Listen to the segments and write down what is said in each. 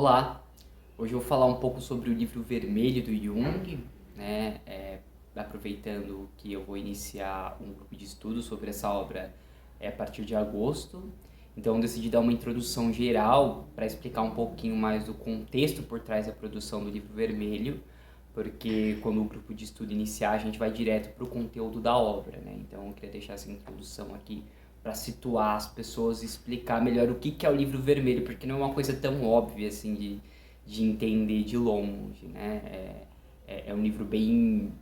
Olá, hoje eu vou falar um pouco sobre o livro vermelho do Jung, né? Aproveitando que eu vou iniciar um grupo de estudo sobre essa obra a partir de agosto. Então eu decidi dar uma introdução geral para explicar um pouquinho mais do contexto por trás da produção do livro vermelho, porque quando o grupo de estudo iniciar a gente vai direto para o conteúdo da obra, né? Então eu queria deixar essa introdução aqui para situar as pessoas e explicar melhor o que é o livro vermelho, porque não é uma coisa tão óbvia assim de entender de longe, né? É um livro bem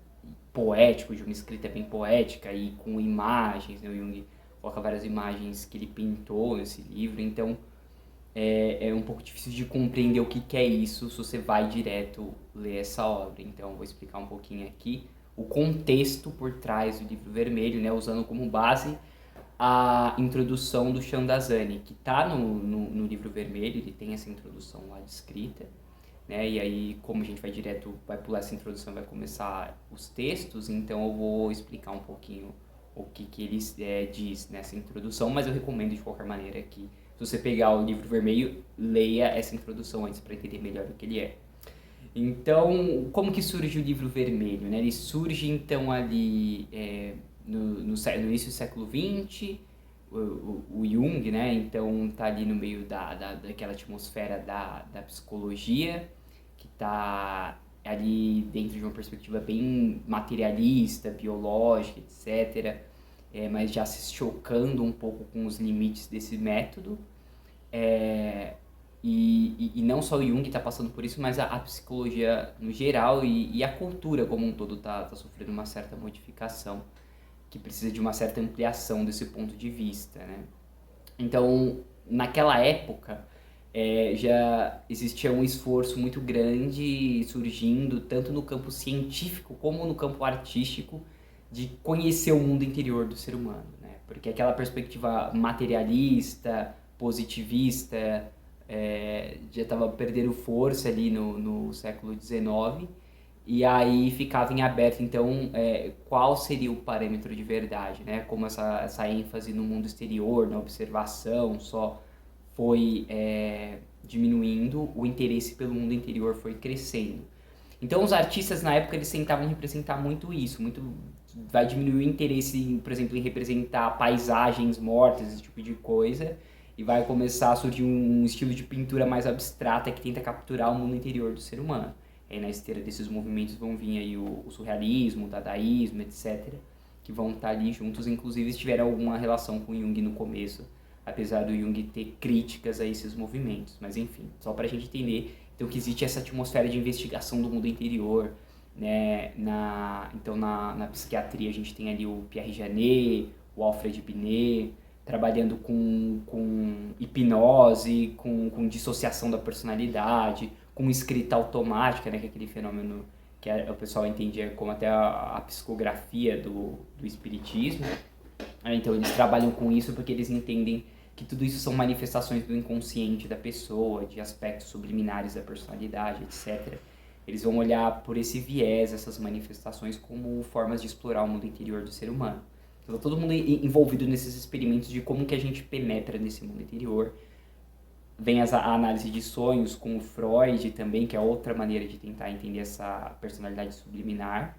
poético, de uma escrita bem poética e com imagens, né? O Jung coloca várias imagens que ele pintou nesse livro, então é um pouco difícil de compreender o que é isso se você vai direto ler essa obra. Então eu vou explicar um pouquinho aqui o contexto por trás do livro vermelho, né? Usando como base a introdução do Chandazani, que está no livro vermelho, ele tem essa introdução lá descrita, né? E aí, como a gente vai pular essa introdução, vai começar os textos, então eu vou explicar um pouquinho o que ele diz nessa introdução, mas eu recomendo de qualquer maneira que, se você pegar o livro vermelho, leia essa introdução antes para entender melhor o que ele é. Então, como que surge o livro vermelho, né? Ele surge, então, ali no início do século XX, o Jung, né? Então, tá ali no meio daquela atmosfera da psicologia, que tá ali dentro de uma perspectiva bem materialista, biológica, etc., mas já se chocando um pouco com os limites desse método. E não só o Jung está passando por isso, mas a psicologia no geral e a cultura como um todo está sofrendo uma certa modificação, que precisa de uma certa ampliação desse ponto de vista, né? Então, naquela época, já existia um esforço muito grande surgindo, tanto no campo científico como no campo artístico, de conhecer o mundo interior do ser humano, né? Porque aquela perspectiva materialista, positivista, já estava perdendo força ali no século XIX, e aí ficava em aberto, então, qual seria o parâmetro de verdade, né? Como essa ênfase no mundo exterior, na observação, só foi diminuindo, o interesse pelo mundo interior foi crescendo. Então os artistas na época eles tentavam representar muito isso, vai diminuir o interesse, por exemplo, em representar paisagens mortas, esse tipo de coisa, e vai começar a surgir um estilo de pintura mais abstrata que tenta capturar o mundo interior do ser humano. Aí na esteira desses movimentos vão vir aí o surrealismo, o dadaísmo, etc., que vão estar ali juntos, inclusive tiveram alguma relação com Jung no começo, apesar do Jung ter críticas a esses movimentos. Mas enfim, só para a gente entender, então, que existe essa atmosfera de investigação do mundo interior, né? Então na psiquiatria a gente tem ali o Pierre Janet, o Alfred Binet, trabalhando com hipnose, com dissociação da personalidade, com escrita automática, né? Que é aquele fenômeno que o pessoal entendia como até a psicografia do espiritismo. Então eles trabalham com isso porque eles entendem que tudo isso são manifestações do inconsciente da pessoa, de aspectos subliminares da personalidade, etc. Eles vão olhar por esse viés, essas manifestações, como formas de explorar o mundo interior do ser humano. Então todo mundo envolvido nesses experimentos de como que a gente penetra nesse mundo interior. Vem a análise de sonhos com o Freud também, que é outra maneira de tentar entender essa personalidade subliminar.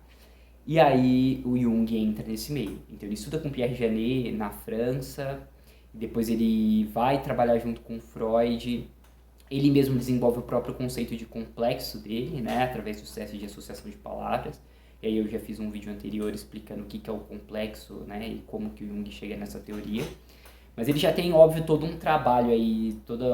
E aí o Jung entra nesse meio. Então ele estuda com Pierre Janet na França, depois ele vai trabalhar junto com Freud, ele mesmo desenvolve o próprio conceito de complexo dele, né, através do teste de associação de palavras. E aí eu já fiz um vídeo anterior explicando o que é o complexo, né, e como que o Jung chega nessa teoria. Mas ele já tem, óbvio, todo um trabalho aí, todo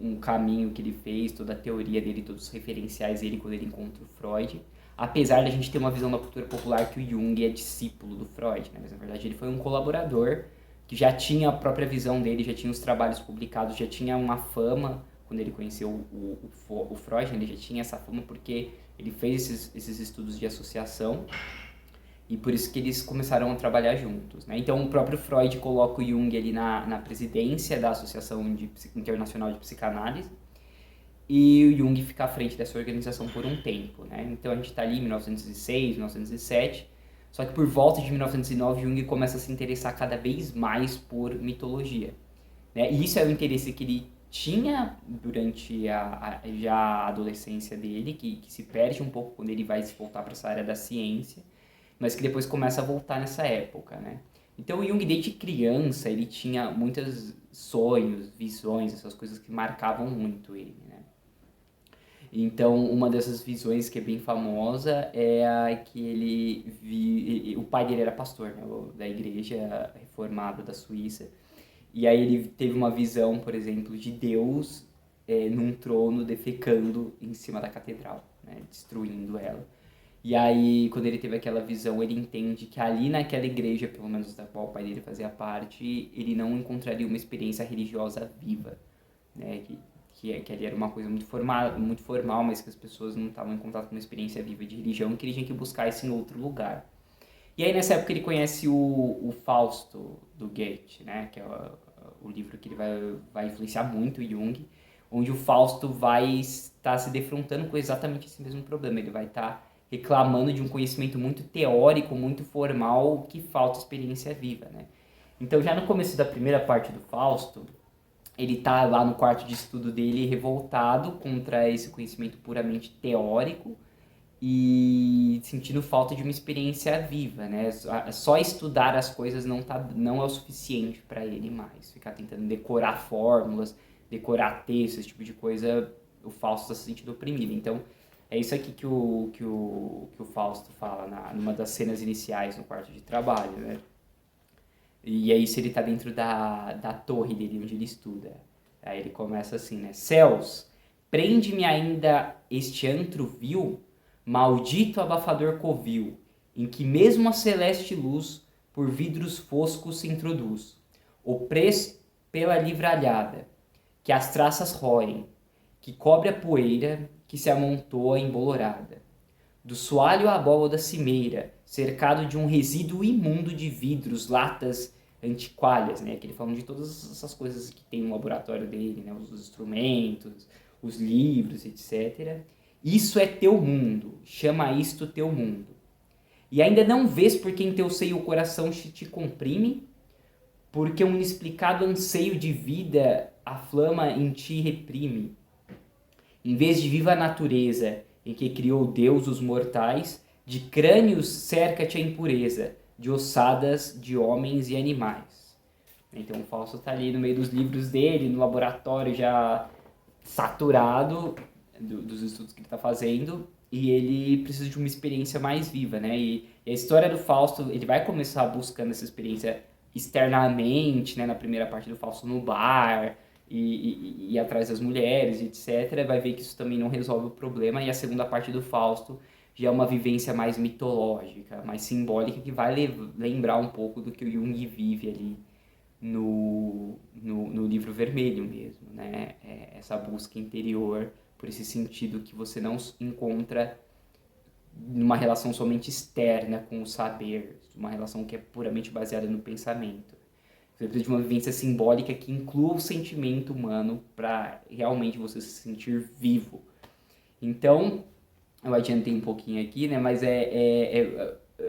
um caminho que ele fez, toda a teoria dele, todos os referenciais dele quando ele encontra o Freud. Apesar da gente ter uma visão da cultura popular que o Jung é discípulo do Freud, né? Mas na verdade ele foi um colaborador que já tinha a própria visão dele, já tinha os trabalhos publicados, já tinha uma fama. Quando ele conheceu o Freud, ele já tinha essa fama porque ele fez esses estudos de associação, e por isso que eles começaram a trabalhar juntos, né? Então o próprio Freud coloca o Jung ali na presidência da Associação Internacional de Psicanálise, e o Jung fica à frente dessa organização por um tempo, né? Então a gente está ali em 1906, 1907, só que por volta de 1909 Jung começa a se interessar cada vez mais por mitologia, né? E isso é o interesse que ele tinha durante já a adolescência dele, que se perde um pouco quando ele vai se voltar para essa área da ciência, mas que depois começa a voltar nessa época, né? Então o Jung, desde criança, ele tinha muitos sonhos, visões, essas coisas que marcavam muito ele, né? Então, uma dessas visões que é bem famosa é a que o pai dele era pastor, né, da igreja reformada da Suíça. E aí ele teve uma visão, por exemplo, de Deus num trono defecando em cima da catedral, né, destruindo ela. E aí, quando ele teve aquela visão, ele entende que ali naquela igreja, pelo menos da qual o pai dele fazia parte, ele não encontraria uma experiência religiosa viva, né? Que ali era uma coisa muito formal, mas que as pessoas não estavam em contato com uma experiência viva de religião, que ele tinha que buscar isso em outro lugar. E aí, nessa época, ele conhece o Fausto, do Goethe, né? Que é o livro que ele vai influenciar muito o Jung, onde o Fausto vai estar se defrontando com exatamente esse mesmo problema. Ele vai estar reclamando de um conhecimento muito teórico, muito formal, que falta experiência viva, né? Então, já no começo da primeira parte do Fausto, ele tá lá no quarto de estudo dele revoltado contra esse conhecimento puramente teórico e sentindo falta de uma experiência viva, né? Só estudar as coisas não é o suficiente para ele mais. Ficar tentando decorar fórmulas, decorar textos, esse tipo de coisa, o Fausto está se sentindo oprimido. Então, é isso aqui que o Fausto fala numa das cenas iniciais no quarto de trabalho, né? E é isso, ele tá dentro da torre dele, onde ele estuda. Aí ele começa assim, né? Céus, prende-me ainda este antro vil, maldito abafador covil, em que mesmo a celeste luz por vidros foscos se introduz, opresso pela livralhada, que as traças roem, que cobre a poeira que se amontoa embolorada. Do soalho à abóbora da cimeira, cercado de um resíduo imundo de vidros, latas, antiqualhas, né? Que ele falando de todas essas coisas que tem no laboratório dele, né? Os instrumentos, os livros, etc. Isso é teu mundo, chama isto teu mundo. E ainda não vês porque em teu seio o coração te comprime, porque um inexplicado anseio de vida a flama em ti reprime. Em vez de viva natureza, em que criou Deus os mortais, de crânios cerca-te a impureza, de ossadas de homens e animais. Então o Fausto está ali no meio dos livros dele, no laboratório já saturado dos estudos que ele está fazendo, e ele precisa de uma experiência mais viva, né? E a história do Fausto, ele vai começar buscando essa experiência externamente, né? Na primeira parte do Fausto no bar, e atrás das mulheres, etc. Vai ver que isso também não resolve o problema. E a segunda parte do Fausto já é uma vivência mais mitológica, mais simbólica, que vai lembrar um pouco do que o Jung vive ali no livro vermelho mesmo, né? Essa busca interior por esse sentido que você não encontra numa relação somente externa com o saber, uma relação que é puramente baseada no pensamento. Você precisa de uma vivência simbólica que inclua o sentimento humano para realmente você se sentir vivo. Então, eu adiantei um pouquinho aqui, né? Mas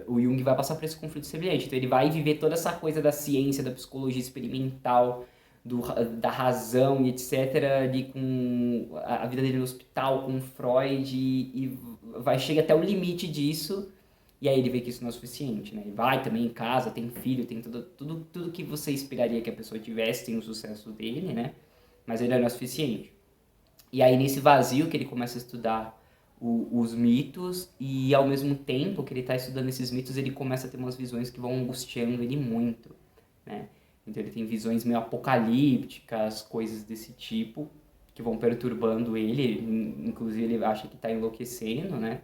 o Jung vai passar por esse conflito semelhante. Então ele vai viver toda essa coisa da ciência, da psicologia experimental, da razão e etc. ali com a vida dele no hospital, com Freud, e chega até o limite disso. E aí ele vê que isso não é suficiente, né? Ele vai também em casa, tem filho, tem tudo que você esperaria que a pessoa tivesse, tem o sucesso dele, né? Mas ainda não é suficiente. E aí nesse vazio que ele começa a estudar os mitos, e ao mesmo tempo que ele está estudando esses mitos, ele começa a ter umas visões que vão angustiando ele muito, né? Então ele tem visões meio apocalípticas, coisas desse tipo, que vão perturbando ele, inclusive ele acha que está enlouquecendo, né?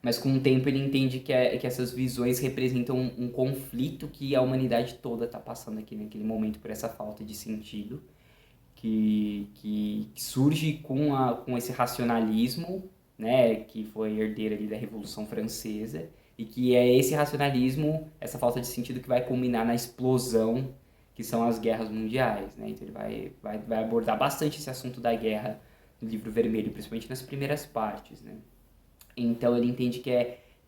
Mas com o tempo ele entende que essas visões representam um conflito que a humanidade toda está passando aqui naquele momento por essa falta de sentido, que surge com esse racionalismo, né, que foi herdeiro ali da Revolução Francesa, e que é esse racionalismo, essa falta de sentido que vai culminar na explosão, que são as guerras mundiais, né? Então ele vai abordar bastante esse assunto da guerra no Livro Vermelho, principalmente nas primeiras partes, né? Então ele entende que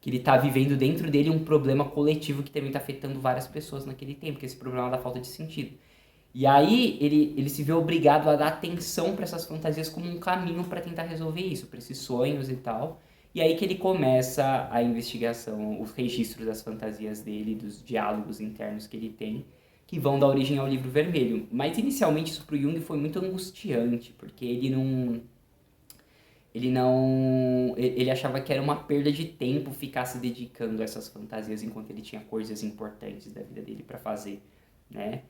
ele está vivendo dentro dele um problema coletivo que também está afetando várias pessoas naquele tempo, que é esse problema da falta de sentido. E aí ele se vê obrigado a dar atenção para essas fantasias como um caminho para tentar resolver isso, para esses sonhos e tal. E aí que ele começa a investigação, os registros das fantasias dele, dos diálogos internos que ele tem, que vão dar origem ao Livro Vermelho. Mas inicialmente isso para o Jung foi muito angustiante, porque ele achava que era uma perda de tempo ficar se dedicando a essas fantasias enquanto ele tinha coisas importantes da vida dele para fazer, né?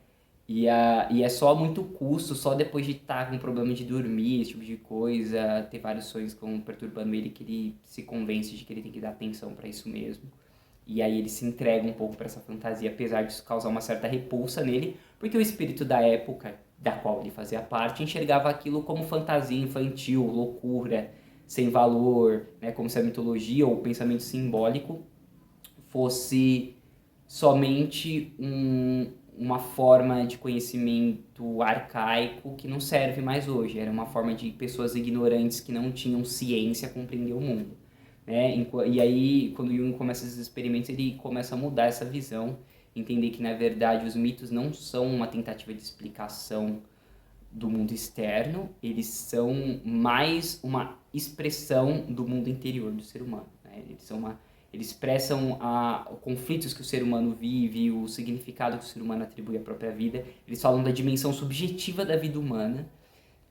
E é só muito custo, só depois de estar com problema de dormir, esse tipo de coisa, ter vários sonhos como perturbando ele, que ele se convence de que ele tem que dar atenção para isso mesmo. E aí ele se entrega um pouco para essa fantasia, apesar disso causar uma certa repulsa nele, porque o espírito da época da qual ele fazia parte enxergava aquilo como fantasia infantil, loucura, sem valor, né, como se a mitologia ou o pensamento simbólico fosse somente uma forma de conhecimento arcaico que não serve mais hoje. Era uma forma de pessoas ignorantes que não tinham ciência compreender o mundo. Né? E aí, quando Jung começa esses experimentos, ele começa a mudar essa visão, entender que, na verdade, os mitos não são uma tentativa de explicação do mundo externo, eles são mais uma expressão do mundo interior do ser humano. Né? Eles expressam os conflitos que o ser humano vive, o significado que o ser humano atribui à própria vida. Eles falam da dimensão subjetiva da vida humana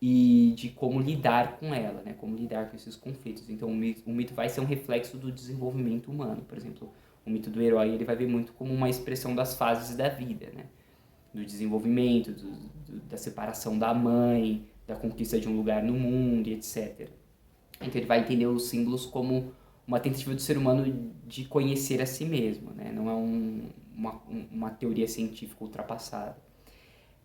e de como lidar com ela, né? Como lidar com esses conflitos. Então o mito vai ser um reflexo do desenvolvimento humano. Por exemplo, o mito do herói ele vai ver muito como uma expressão das fases da vida, né? Do desenvolvimento, da separação da mãe, da conquista de um lugar no mundo, etc. Então ele vai entender os símbolos como uma tentativa do ser humano de conhecer a si mesmo, né? Não é uma teoria científica ultrapassada.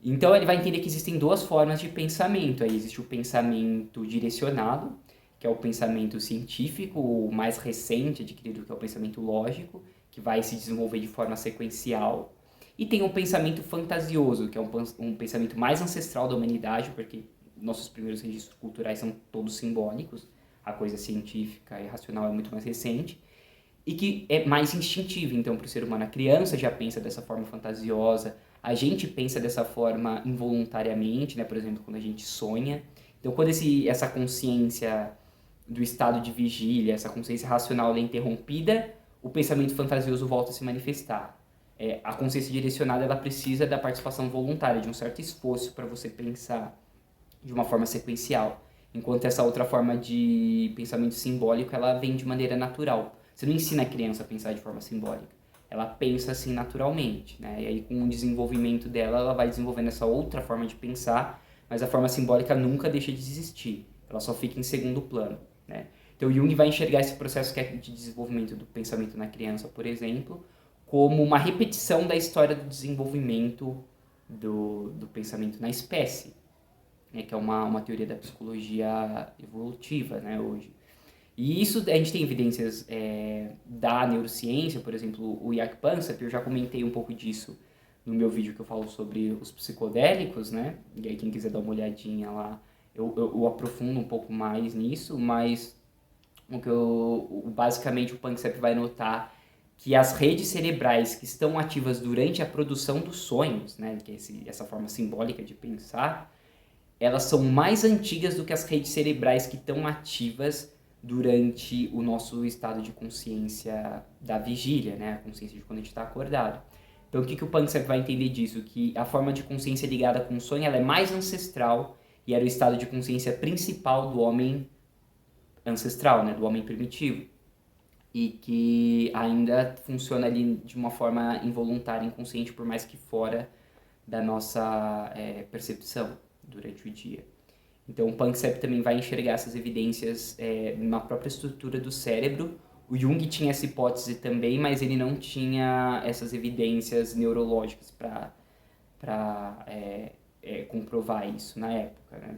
Então ele vai entender que existem duas formas de pensamento. Aí existe o pensamento direcionado, que é o pensamento científico, o mais recente adquirido, que é o pensamento lógico, que vai se desenvolver de forma sequencial. E tem o pensamento fantasioso, que é um pensamento mais ancestral da humanidade, porque nossos primeiros registros culturais são todos simbólicos, a coisa científica e racional é muito mais recente, e que é mais instintivo, então, para o ser humano. A criança já pensa dessa forma fantasiosa, a gente pensa dessa forma involuntariamente, né? Por exemplo, quando a gente sonha. Então, quando essa consciência do estado de vigília, essa consciência racional é interrompida, o pensamento fantasioso volta a se manifestar. A consciência direcionada ela precisa da participação voluntária, de um certo esforço para você pensar de uma forma sequencial. Enquanto essa outra forma de pensamento simbólico, ela vem de maneira natural. Você não ensina a criança a pensar de forma simbólica. Ela pensa assim naturalmente, né? E aí com o desenvolvimento dela, ela vai desenvolvendo essa outra forma de pensar, mas a forma simbólica nunca deixa de existir. Ela só fica em segundo plano, né? Então Jung vai enxergar esse processo que é de desenvolvimento do pensamento na criança, por exemplo, como uma repetição da história do desenvolvimento do pensamento na espécie, né? Que é uma teoria da psicologia evolutiva, né, hoje. E isso a gente tem evidências da neurociência, por exemplo, o Jaak Panksepp, eu já comentei um pouco disso no meu vídeo que eu falo sobre os psicodélicos, né? E aí quem quiser dar uma olhadinha lá, eu aprofundo um pouco mais nisso, mas basicamente o Panksepp vai notar que as redes cerebrais que estão ativas durante a produção dos sonhos, né, que é essa forma simbólica de pensar, elas são mais antigas do que as redes cerebrais que estão ativas durante o nosso estado de consciência da vigília, né? A consciência de quando a gente está acordado. Então, o que o Panksepp vai entender disso? Que a forma de consciência ligada com o sonho ela é mais ancestral e era o estado de consciência principal do homem ancestral, né? Do homem primitivo. E que ainda funciona ali de uma forma involuntária, inconsciente, por mais que fora da nossa percepção durante o dia. Então o Panksepp também vai enxergar essas evidências na própria estrutura do cérebro. O Jung tinha essa hipótese também, mas ele não tinha essas evidências neurológicas para comprovar isso na época, né?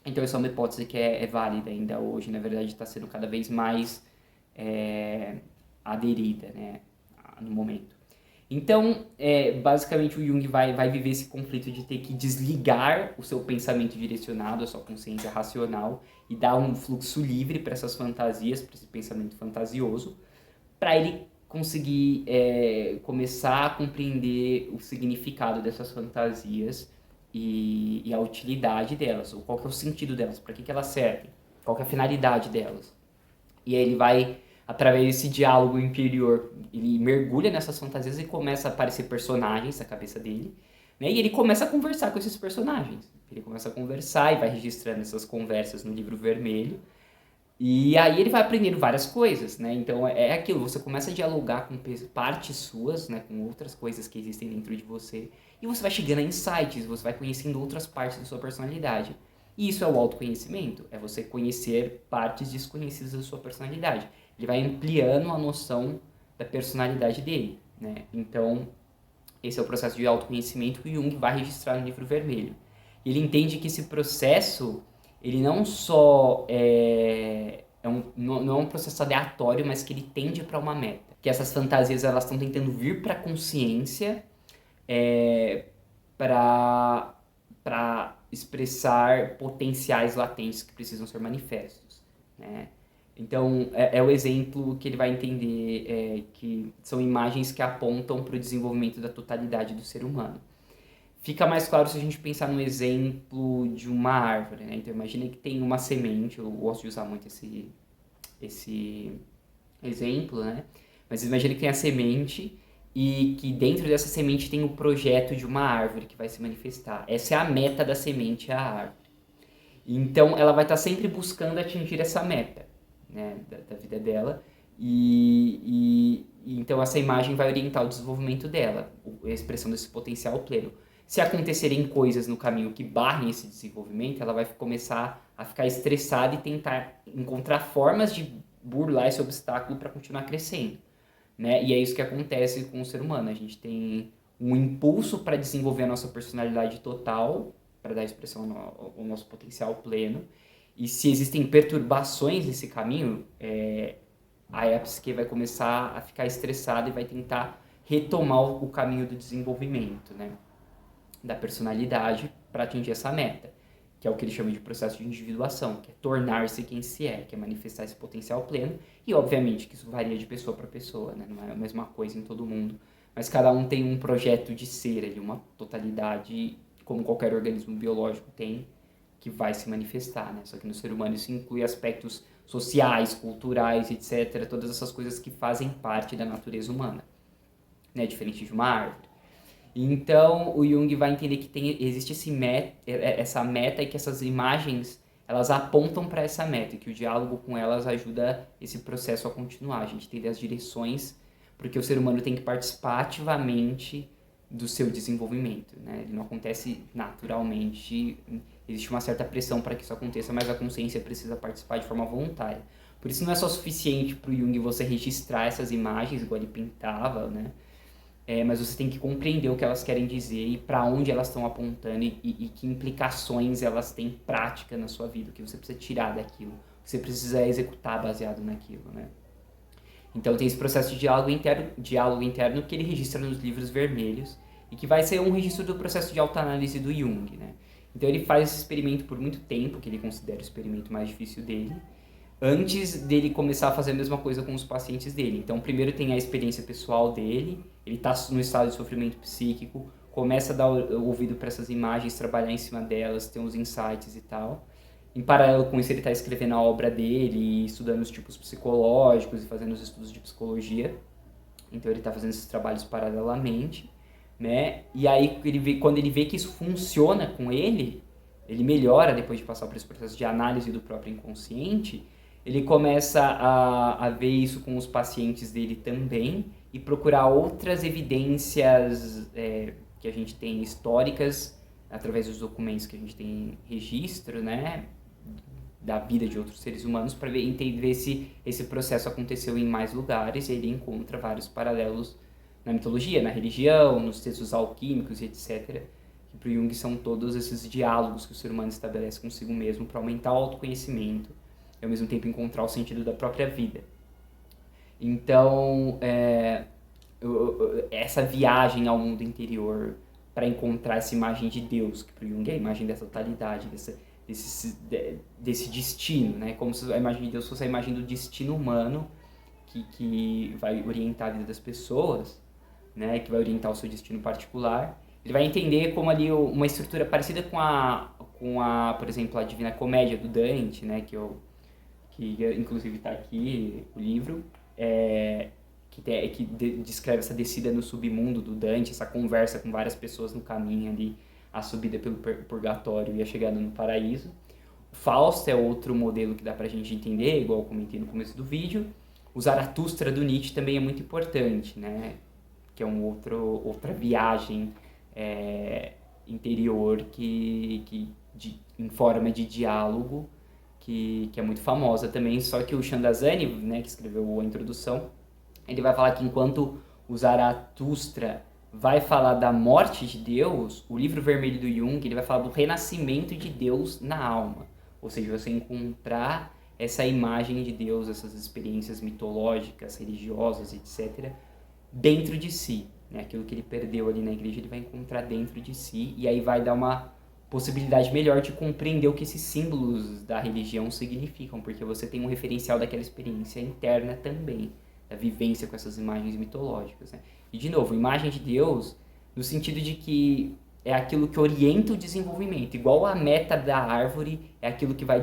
Então essa é uma hipótese que é válida ainda hoje, na verdade está sendo cada vez mais aderida, né, no momento. Então, basicamente o Jung vai viver esse conflito de ter que desligar o seu pensamento direcionado, a sua consciência racional, e dar um fluxo livre para essas fantasias, para esse pensamento fantasioso, para ele conseguir começar a compreender o significado dessas fantasias e a utilidade delas, ou qual que é o sentido delas, para que elas servem, qual que é a finalidade delas. E aí ele vai, através desse diálogo interior, ele mergulha nessas fantasias e começa a aparecer personagens na cabeça dele, né? E ele começa a conversar com esses personagens. Ele começa a conversar e vai registrando essas conversas no livro vermelho. E aí ele vai aprendendo várias coisas, né? Então é aquilo, você começa a dialogar com partes suas, né? Com outras coisas que existem dentro de você. E você vai chegando a insights, você vai conhecendo outras partes da sua personalidade. E isso é o autoconhecimento, é você conhecer partes desconhecidas da sua personalidade. Ele vai ampliando a noção da personalidade dele, né? Então, esse é o processo de autoconhecimento que o Jung vai registrar no livro vermelho. Ele entende que esse processo, ele não só não é um processo aleatório, mas que ele tende para uma meta. Que essas fantasias, elas estão tentando vir para a consciência para expressar potenciais latentes que precisam ser manifestos, né? Então, é o exemplo que ele vai entender, que são imagens que apontam para o desenvolvimento da totalidade do ser humano. Fica mais claro se a gente pensar no exemplo de uma árvore, né? Então, imagina que tem uma semente, eu gosto de usar muito esse exemplo, né? Mas imagina que tem a semente e que dentro dessa semente tem o projeto de uma árvore que vai se manifestar. Essa é a meta da semente, é a árvore. Então, ela vai estar sempre buscando atingir essa meta, né, da vida dela, e então essa imagem vai orientar o desenvolvimento dela, a expressão desse potencial pleno. Se acontecerem coisas no caminho que barrem esse desenvolvimento, ela vai começar a ficar estressada e tentar encontrar formas de burlar esse obstáculo para continuar crescendo, né? E é isso que acontece com o ser humano. A gente tem um impulso para desenvolver a nossa personalidade total, para dar expressão ao nosso potencial pleno. E se existem perturbações nesse caminho, aí a psique vai começar a ficar estressada e vai tentar retomar o caminho do desenvolvimento, né, da personalidade para atingir essa meta, que é o que ele chama de processo de individuação, que é tornar-se quem se é, que é manifestar esse potencial pleno. E obviamente que isso varia de pessoa para pessoa, né, não é a mesma coisa em todo mundo, mas cada um tem um projeto de ser ali, uma totalidade, como qualquer organismo biológico tem, que vai se manifestar, né? Só que no ser humano isso inclui aspectos sociais, culturais, etc. Todas essas coisas que fazem parte da natureza humana, né? Diferente de uma árvore. Então, o Jung vai entender que existe essa meta e que essas imagens, elas apontam para essa meta e que o diálogo com elas ajuda esse processo a continuar. A gente entende as direções, porque o ser humano tem que participar ativamente do seu desenvolvimento, né? Ele não acontece naturalmente, existe uma certa pressão para que isso aconteça, mas a consciência precisa participar de forma voluntária. Por isso não é só suficiente para o Jung você registrar essas imagens, igual ele pintava, né? Mas você tem que compreender o que elas querem dizer e para onde elas estão apontando e que implicações elas têm prática na sua vida, o que você precisa tirar daquilo, o que você precisa executar baseado naquilo, né? Então tem esse processo de diálogo interno que ele registra nos livros vermelhos e que vai ser um registro do processo de autoanálise do Jung, né? Então ele faz esse experimento por muito tempo, que ele considera o experimento mais difícil dele, antes dele começar a fazer a mesma coisa com os pacientes dele. Então primeiro tem a experiência pessoal dele, ele está no estado de sofrimento psíquico, começa a dar ouvido para essas imagens, trabalhar em cima delas, ter uns insights e tal. Em paralelo com isso, ele está escrevendo a obra dele, estudando os tipos psicológicos e fazendo os estudos de psicologia. Então ele está fazendo esses trabalhos paralelamente, né? E aí quando ele vê que isso funciona com ele melhora depois de passar por esse processo de análise do próprio inconsciente, ele começa a ver isso com os pacientes dele também e procurar outras evidências que a gente tem históricas, através dos documentos que a gente tem registro, né, da vida de outros seres humanos, para ver se esse processo aconteceu em mais lugares, e ele encontra vários paralelos na mitologia, na religião, nos textos alquímicos e etc., que para o Jung são todos esses diálogos que o ser humano estabelece consigo mesmo para aumentar o autoconhecimento e ao mesmo tempo encontrar o sentido da própria vida. Então, essa viagem ao mundo interior para encontrar essa imagem de Deus, que para o Jung é a imagem da totalidade, desse destino, né? Como se a imagem de Deus fosse a imagem do destino humano que vai orientar a vida das pessoas, né? Que vai orientar o seu destino particular. Ele vai entender como ali uma estrutura parecida por exemplo, a Divina Comédia do Dante, né, que inclusive está aqui, o livro, que descreve essa descida no submundo do Dante, essa conversa com várias pessoas no caminho ali, a subida pelo purgatório e a chegada no paraíso. O Fausto é outro modelo que dá pra gente entender, igual eu comentei no começo do vídeo. O Zaratustra do Nietzsche também é muito importante, né? Que é outra viagem interior em forma de diálogo, que é muito famosa também. Só que o Chandazani, né, que escreveu a introdução, ele vai falar que enquanto o Zaratustra vai falar da morte de Deus, o livro vermelho do Jung, ele vai falar do renascimento de Deus na alma. Ou seja, você encontrar essa imagem de Deus, essas experiências mitológicas, religiosas, etc., dentro de si. Né? Aquilo que ele perdeu ali na igreja, ele vai encontrar dentro de si, e aí vai dar uma possibilidade melhor de compreender o que esses símbolos da religião significam, porque você tem um referencial daquela experiência interna também, da vivência com essas imagens mitológicas. Né? E, de novo, imagem de Deus no sentido de que é aquilo que orienta o desenvolvimento. Igual a meta da árvore é aquilo que vai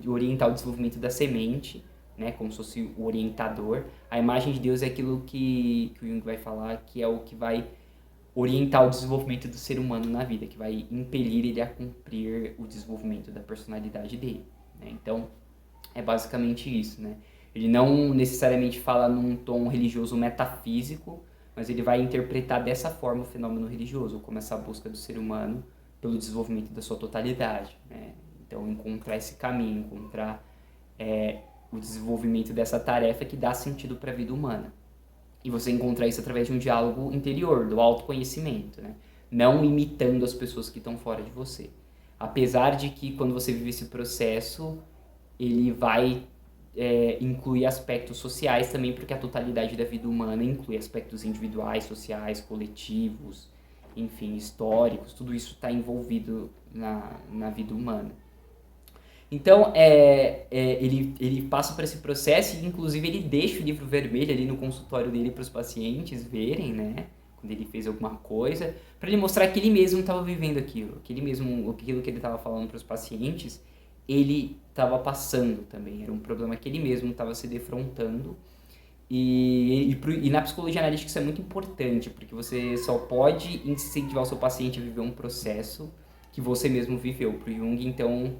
orientar o desenvolvimento da semente, né, como se fosse o orientador. A imagem de Deus é aquilo que o Jung vai falar que é o que vai orientar o desenvolvimento do ser humano na vida, que vai impelir ele a cumprir o desenvolvimento da personalidade dele. Né? Então, é basicamente isso. Né? Ele não necessariamente fala num tom religioso metafísico, mas ele vai interpretar dessa forma o fenômeno religioso, como essa busca do ser humano pelo desenvolvimento da sua totalidade. Né? Então, encontrar esse caminho, encontrar o desenvolvimento dessa tarefa que dá sentido para a vida humana. E você encontra isso através de um diálogo interior, do autoconhecimento, né? Não imitando as pessoas que estão fora de você. Apesar de que quando você vive esse processo, ele vai incluir aspectos sociais também, porque a totalidade da vida humana inclui aspectos individuais, sociais, coletivos, enfim, históricos, tudo isso está envolvido na vida humana. Então, ele passa por esse processo e, inclusive, ele deixa o livro vermelho ali no consultório dele para os pacientes verem, né? Quando ele fez alguma coisa, para ele mostrar que ele mesmo estava vivendo aquilo, aquilo que ele estava falando para os pacientes, ele estava passando também. Era um problema que ele mesmo estava se defrontando. E na psicologia analítica isso é muito importante, porque você só pode incentivar o seu paciente a viver um processo que você mesmo viveu. Para o Jung, então,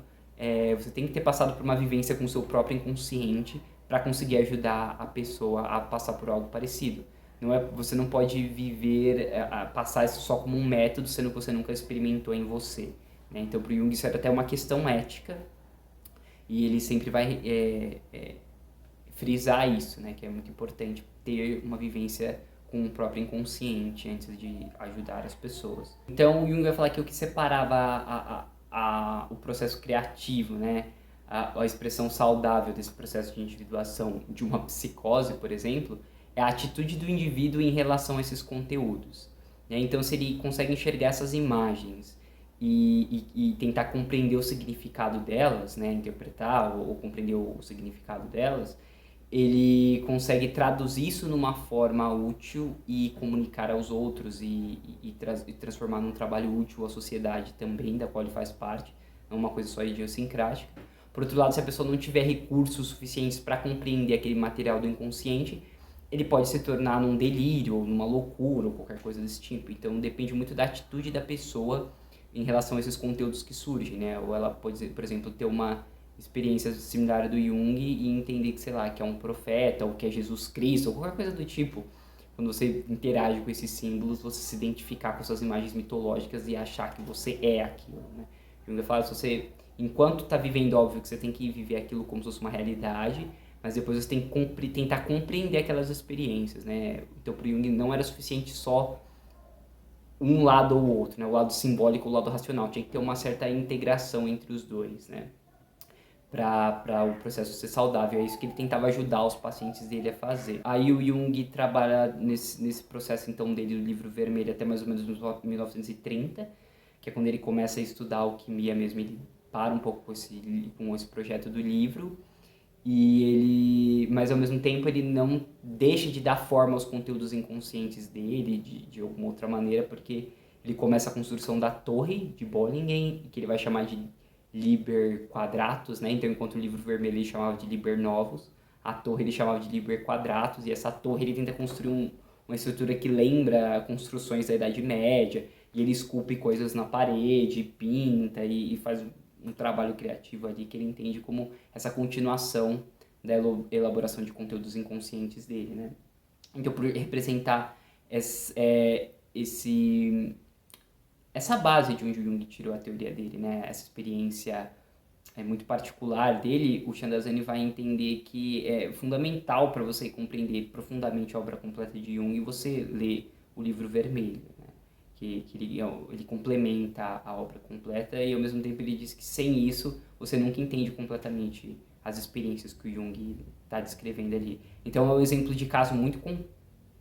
você tem que ter passado por uma vivência com o seu próprio inconsciente para conseguir ajudar a pessoa a passar por algo parecido. Você não pode passar isso só como um método, sendo que você nunca experimentou em você. Né? Então, para o Jung, isso era até uma questão ética, e ele sempre vai frisar isso, né? Que é muito importante ter uma vivência com o próprio inconsciente antes de ajudar as pessoas. Então, o Jung vai falar que o que separava o processo criativo, né? A expressão saudável desse processo de individuação de uma psicose, por exemplo, é a atitude do indivíduo em relação a esses conteúdos. Né? Então, se ele consegue enxergar essas imagens e tentar compreender o significado delas, né? Interpretar ou compreender o significado delas, ele consegue traduzir isso numa forma útil e comunicar aos outros e transformar num trabalho útil à sociedade também, da qual ele faz parte, não uma coisa só idiosincrática. Por outro lado, se a pessoa não tiver recursos suficientes para compreender aquele material do inconsciente, ele pode se tornar num delírio, ou numa loucura, ou qualquer coisa desse tipo. Então, depende muito da atitude da pessoa em relação a esses conteúdos que surgem, né? Ou ela pode, por exemplo, ter uma experiência similar do Jung e entender que, sei lá, que é um profeta, ou que é Jesus Cristo, ou qualquer coisa do tipo. Quando você interage com esses símbolos, você se identificar com essas imagens mitológicas e achar que você é aquilo, né? Jung fala, se você, enquanto está vivendo, óbvio que você tem que viver aquilo como se fosse uma realidade, mas depois você tem que tentar compreender aquelas experiências, né? Então, para Jung não era suficiente só um lado ou outro, né? O lado simbólico ou o lado racional. Tinha que ter uma certa integração entre os dois, né? Para o processo ser saudável. É isso que ele tentava ajudar os pacientes dele a fazer. Aí o Jung trabalha nesse processo então dele do livro vermelho até mais ou menos 1930, que é quando ele começa a estudar a alquimia mesmo. Ele para um pouco com esse projeto do livro, mas ao mesmo tempo ele não deixa de dar forma aos conteúdos inconscientes dele de alguma outra maneira, porque ele começa a construção da torre de Bollingen, que ele vai chamar de Liber Quadratus, né? Então, enquanto o livro vermelho ele chamava de Liber Novus, a torre ele chamava de Liber Quadratus, e essa torre ele tenta construir uma estrutura que lembra construções da Idade Média, e ele esculpe coisas na parede, pinta e faz um trabalho criativo ali que ele entende como essa continuação da elaboração de conteúdos inconscientes dele, né? Então, por representar essa base de onde o Jung tirou a teoria dele, né? Essa experiência muito particular dele, o Chandazani vai entender que é fundamental para você compreender profundamente a obra completa de Jung você ler o livro vermelho, né? que ele complementa a obra completa e ao mesmo tempo ele diz que sem isso você nunca entende completamente as experiências que o Jung está descrevendo ali. Então é um exemplo de caso muito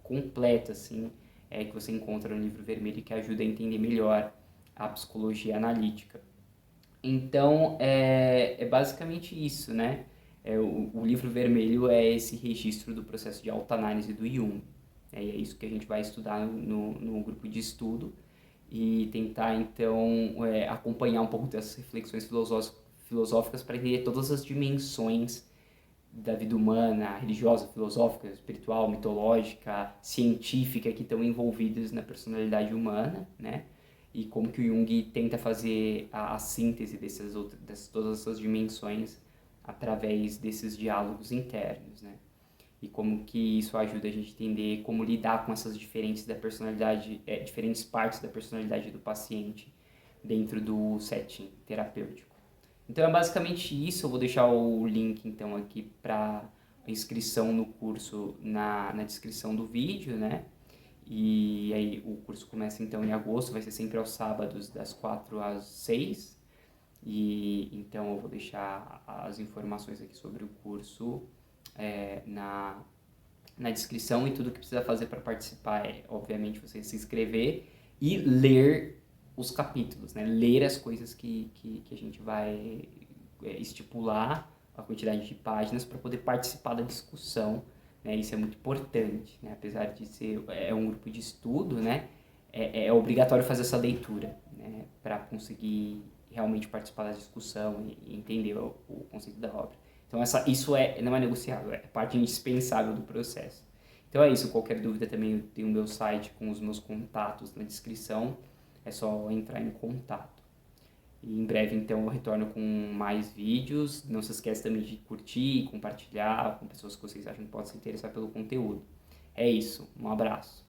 completo assim, que você encontra no livro vermelho que ajuda a entender melhor a psicologia analítica. Então, é basicamente isso, né? O livro vermelho é esse registro do processo de autoanálise do Jung. E é isso que a gente vai estudar no grupo de estudo e tentar, então, acompanhar um pouco dessas reflexões filosóficas para entender todas as dimensões da vida humana, religiosa, filosófica, espiritual, mitológica, científica, que estão envolvidas na personalidade humana, né? E como que o Jung tenta fazer a síntese todas essas dimensões através desses diálogos internos, né? E como que isso ajuda a gente a entender como lidar com essas diferentes partes da personalidade do paciente dentro do setting terapêutico. Então é basicamente isso, eu vou deixar o link então aqui para inscrição no curso na descrição do vídeo, né? E aí o curso começa então em agosto, vai ser sempre aos sábados das 4 às 6. E então eu vou deixar as informações aqui sobre o curso na descrição, e tudo que precisa fazer para participar é, obviamente, você se inscrever e ler os capítulos, né? Ler as coisas que a gente vai estipular, a quantidade de páginas, para poder participar da discussão, né? Isso é muito importante, né? Apesar de ser um grupo de estudo, né? É obrigatório fazer essa leitura, né? Para conseguir realmente participar da discussão e entender o conceito da obra. Então isso não é negociável, é parte indispensável do processo. Então é isso, qualquer dúvida também eu tenho o meu site com os meus contatos na descrição, é só entrar em contato. E em breve então eu retorno com mais vídeos, não se esqueça também de curtir e compartilhar com pessoas que vocês acham que podem se interessar pelo conteúdo. É isso, um abraço.